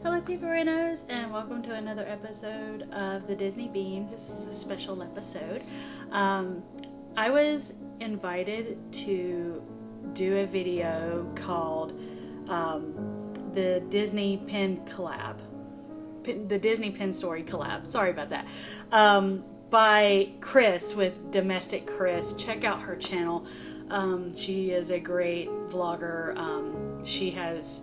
Hello Peeperinos, and welcome to another episode of the Disney Beams. This is a special episode. I was invited to do a video called the Disney Pin Collab. The Disney Pin Story Collab. Sorry about that. By Krys with DomesticKrys. Check out her channel. She is a great vlogger. She has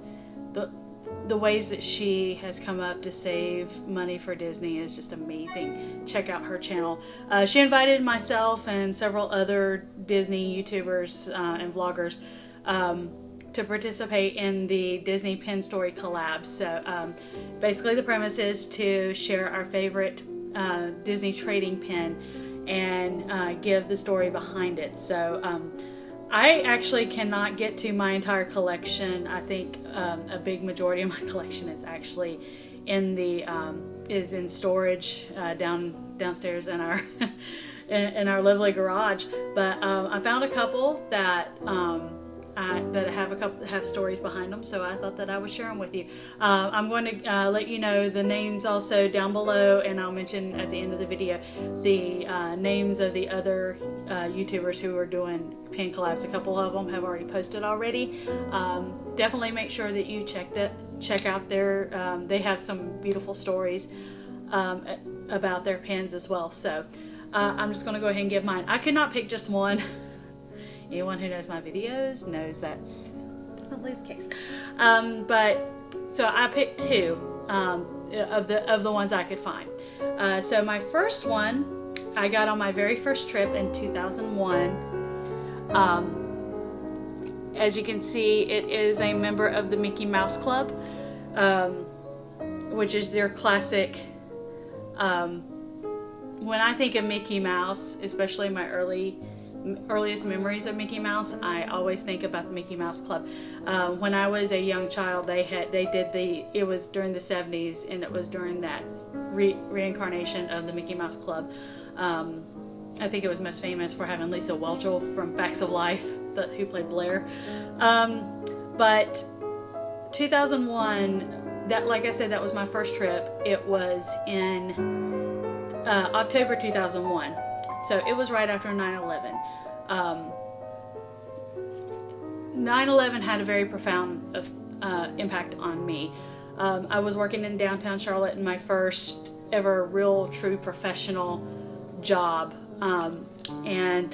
the ways that she has come up to save money for Disney is just amazing. Check out her channel. She invited myself and several other Disney YouTubers and vloggers to participate in the Disney Pin Story Collab. So basically the premise is to share our favorite Disney trading pin and give the story behind it. So I actually cannot get to my entire collection. I think a big majority of my collection is actually in the is in storage downstairs in our in our lovely garage. But I found a couple that that have stories behind them, so I thought that I would share them with you. I'm going to let you know the names also down below, and I'll mention at the end of the video the names of the other YouTubers who are doing pin collabs. A couple of them have already posted already. Definitely make sure that you check out their they have some beautiful stories about their pins as well. So I'm just going to go ahead and give mine. I could not pick just one. Anyone who knows my videos knows that's definitely the case. But so I picked two of the ones I could find. So my first one I got on my very first trip in 2001. As you can see, it is a member of the Mickey Mouse Club, which is their classic. When I think of Mickey Mouse, especially my earliest memories of Mickey Mouse, I always think about the Mickey Mouse Club. When I was a young child, it was during the 70s, and it was during that reincarnation of the Mickey Mouse Club. I think it was most famous for having Lisa Whelchel from Facts of Life, who played Blair. But 2001, that, like I said, that was my first trip. It was in October 2001. So it was right after 9/11. 9/11 had a very profound impact on me. I was working in downtown Charlotte in my first ever real, true professional job. And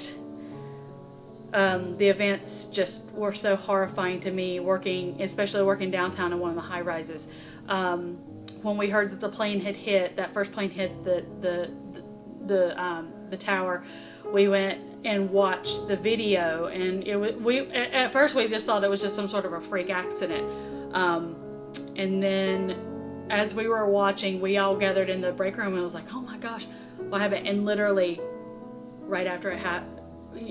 the events just were so horrifying to me, especially working downtown in one of the high rises. When we heard that the plane had hit, that first plane hit the tower, we went and watched the video, and at first we just thought it was just some sort of a freak accident, and then as we were watching, we all gathered in the break room and it was like, oh my gosh, what happened? And literally right after it happened,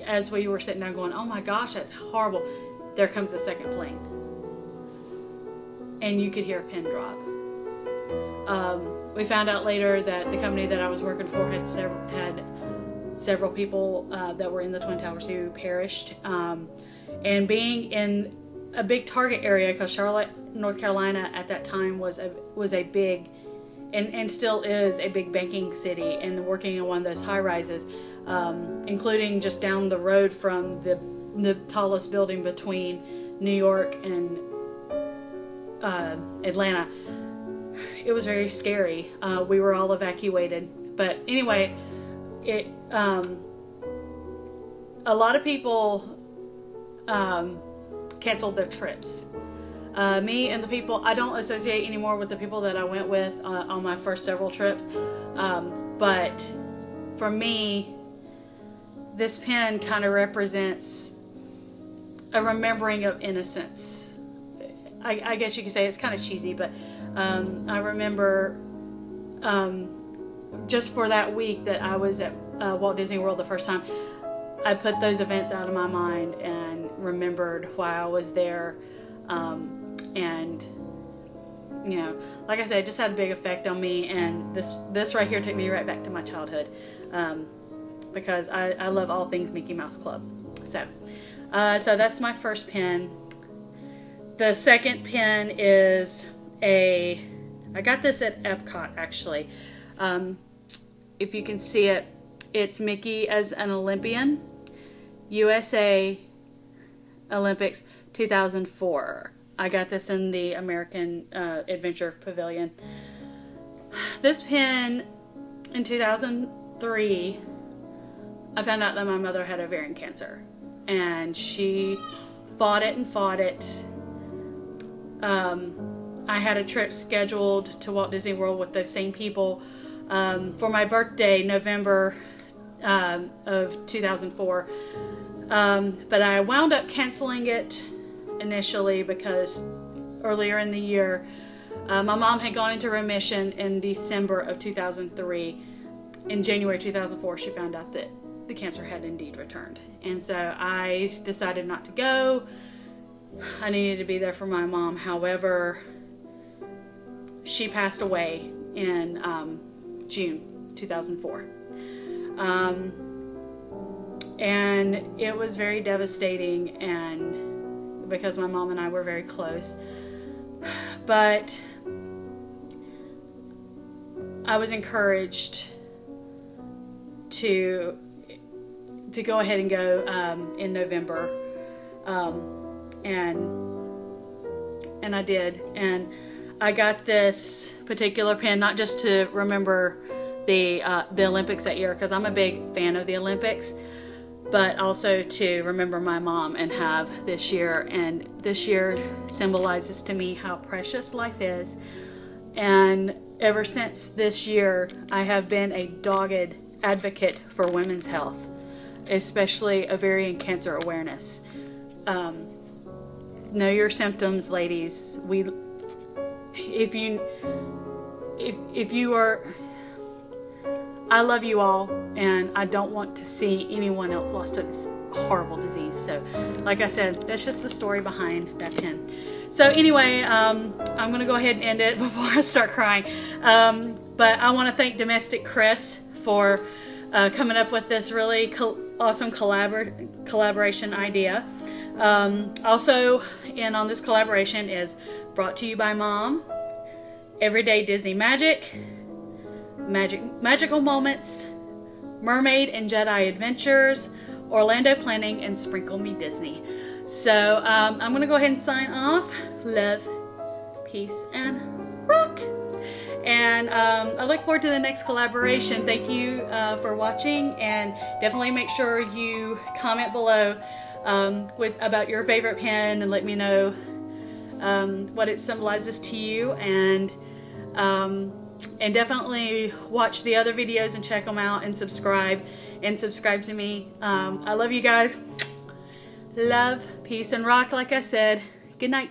as we were sitting there going, oh my gosh, that's horrible, there comes the second plane, and you could hear a pin drop. We found out later that the company that I was working for had several people that were in the Twin Towers who perished. And being in a big target area, because Charlotte, North Carolina at that time was a big, and still is a big banking city, and working in one of those high rises, including just down the road from the tallest building between New York and Atlanta. It was very scary. We were all evacuated. But anyway, a lot of people canceled their trips. Me and the people, I don't associate anymore with the people that I went with on my first several trips. But for me, this pin kind of represents a remembering of innocence. I guess you could say it's kind of cheesy, but I remember just for that week that I was at Walt Disney World the first time, I put those events out of my mind and remembered why I was there. And you know, like I said, it just had a big effect on me, and this right here took me right back to my childhood, because I love all things Mickey Mouse Club. So that's my first pin. The second pin is a I got this at Epcot, actually. If you can see it, it's Mickey as an Olympian, USA Olympics 2004. I got this in the American Adventure Pavilion. This pin, in 2003, I found out that my mother had ovarian cancer, and she fought it and fought it. I had a trip scheduled to Walt Disney World with those same people for my birthday, November of 2004. But I wound up canceling it initially because earlier in the year, my mom had gone into remission in December of 2003. In January 2004, she found out that the cancer had indeed returned. And so I decided not to go. I needed to be there for my mom. However, she passed away in June 2004. And it was very devastating, and because my mom and I were very close. But I was encouraged to go ahead and go in November, and I did, and I got this particular pin not just to remember the Olympics that year, because I'm a big fan of the Olympics, but also to remember my mom and have this year. And this year symbolizes to me how precious life is. And ever since this year, I have been a dogged advocate for women's health, especially ovarian cancer awareness. Know your symptoms, ladies. If you are, I love you all, and I don't want to see anyone else lost to this horrible disease. So, like I said, that's just the story behind that pin. So anyway, I'm going to go ahead and end it before I start crying. But I want to thank DomesticKrys for coming up with this really awesome collaboration idea. Also, in on this collaboration is brought to you by Mom, Everyday Disney Magical Moments, Mermaid and Jedi Adventures, Orlando Planning, and Sprinkle Me Disney. So I'm going to go ahead and sign off. Love, peace, and rock. And I look forward to the next collaboration. Thank you for watching, and definitely make sure you comment below about your favorite pin and let me know what it symbolizes to you. And definitely watch the other videos and check them out, and subscribe to me. I love you guys. Love, peace, and rock, like I said. Good night.